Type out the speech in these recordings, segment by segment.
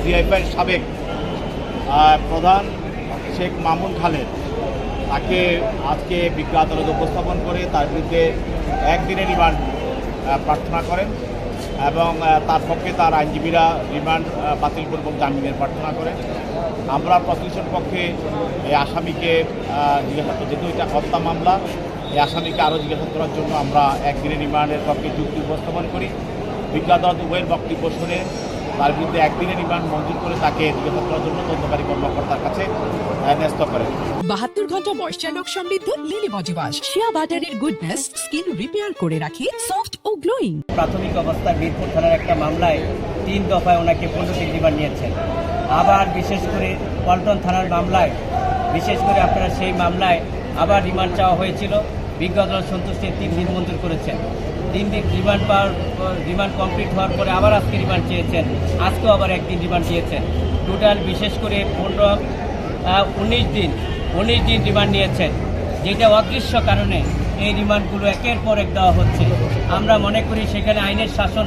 ডিজিএফআইয়ের সাবেক প্রধান শেখ মামুন খালেদ তাকে আজকে বিজ্ঞ আদালতে উপস্থাপন করে তার বিরুদ্ধে একদিনের রিমান্ড প্রার্থনা করেন এবং তার পক্ষে তার আইনজীবীরা রিমান্ড বাতিলপূর্বক জামিনের প্রার্থনা করেন। আমরা প্রসিকিউশন পক্ষে এই আসামিকে জিজ্ঞাসাবাদ, যেহেতু এটা হত্যা মামলা, এই আসামিকে আরও জিজ্ঞাসাবাদ করার জন্য আমরা একদিনের রিমান্ডের পক্ষে যুক্তি উপস্থাপন করি। বিজ্ঞ আদালত উভয়ের বক্তব্য শুনে তার বিরুদ্ধে একদিনের রিমান্ড মঞ্জুর করে তাকে জিজ্ঞাসাবাদ করার জন্য তদন্তকারী কর্মকর্তার কাছে ন্যস্ত করেন। 72 ঘন্টা ময়েশ্চার লক সমৃদ্ধ লিলি বডি ওয়াশ, শিয়া বাটারের গুডনেস স্কিন রিপেয়ার করে রাখে সফট ও গ্লোয়িং। প্রাথমিক অবস্থায় মিরপুর থানার একটা মামলায় 3 দফায় ওনাকে 15 দিন রিমান্ড নিয়েছেন। আবার বিশেষ করে পল্টন থানার মামলায়, বিশেষ করে আপনারা সেই মামলায় আবার রিমান্ড চাওয়া হয়েছিল। বিজ্ঞ আদালত সন্তুষ্টির 3 দিন মঞ্জুর করেছেন। 3 দিন রিমান্ড কমপ্লিট হওয়ার পরে আবার আজকে রিমান্ড চেয়েছেন, আজকেও আবার 1 দিন রিমান্ড দিয়েছেন। টোটাল বিশেষ করে 19 দিন রিমান্ড নিয়েছেন, যেটা অদৃশ্য কারণে এই রিমান্ডগুলো একের পর এক দেওয়া হচ্ছে। আমরা মনে করি সেখানে আইনের শাসন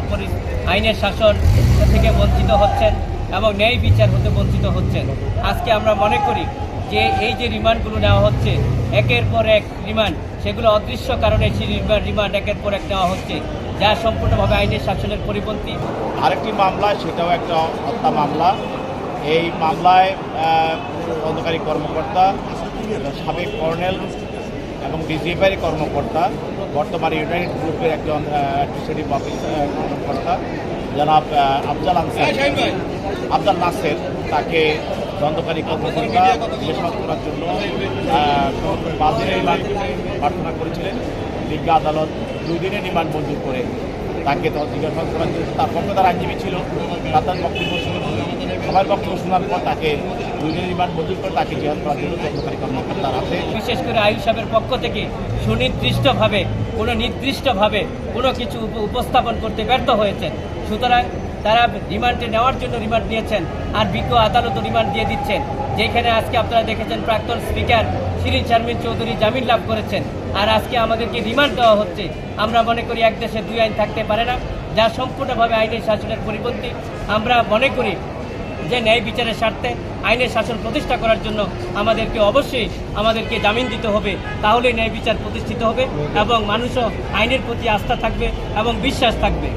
থেকে বঞ্চিত হচ্ছেন এবং ন্যায় বিচার হতে বঞ্চিত হচ্ছেন। আজকে আমরা মনে করি যে এই যে রিমান্ডগুলো নেওয়া হচ্ছে একের পর এক রিমান্ড, সেগুলো অদৃশ্য কারণে সেই রিমান্ড একের পর এক নেওয়া হচ্ছে, যা সম্পূর্ণভাবে আইনের শাসনের পরিপন্থী। আরেকটি মামলা, সেটাও একটা হত্যা মামলা। এই মামলায় তদন্তকারী কর্মকর্তা সাবেক কর্নেল এবং ডিজিএফআইয়ের কর্মকর্তা, বর্তমানে ইউনাইটেড গ্রুপের একজন অ্যাডমিনিস্ট্রেটিভ অফিসার কর্মকর্তা জনাব আফজাল নাসের, তাকে তদন্তকারী কর্মকর্তা জিজ্ঞাসাবাদ করার জন্য 5 দিনের রিমান্ড প্রার্থনা করেছিলেন। বিজ্ঞ আদালত 2 দিনের রিমান্ড মঞ্জুর করে তাকে জিজ্ঞাসাবাদ করার জন্য, তার পক্ষে তার আইনজীবী ছিল, তার বক্তব্য সবার বক্তব্য শোনার পর তাকে 2 দিনের রিমান্ড মঞ্জুর করে তাকে জিজ্ঞাসা করার জন্য তদন্তকারী কর্মকর্তার হাতে। বিশেষ করে আইয়ুব সাহেবের পক্ষ থেকে নির্দিষ্টভাবে কোনো কিছু উপস্থাপন করতে ব্যর্থ হয়েছেন। সুতরাং তারা রিমান্ডে নেওয়ার জন্য রিমান্ড নিয়েছেন, আর বিজ্ঞ আদালতও রিমান্ড দিয়ে দিচ্ছেন। যেখানে আজকে আপনারা দেখেছেন প্রাক্তন স্পিকার শিরিন শারমিন চৌধুরী জামিন লাভ করেছেন, আর আজকে আমাদেরকে রিমান্ড দেওয়া হচ্ছে। আমরা মনে করি এক দেশে 2 আইন থাকতে পারে না, যা সম্পূর্ণভাবে আইনের শাসনের পরিপন্থী। আমরা মনে করি যে ন্যায় বিচারের স্বার্থে আইনের শাসন প্রতিষ্ঠা করার জন্য আমাদেরকে জামিন দিতে হবে, তাহলে ন্যায় বিচার প্রতিষ্ঠিত হবে এবং মানুষও আইনের প্রতি আস্থা থাকবে এবং বিশ্বাস থাকবে।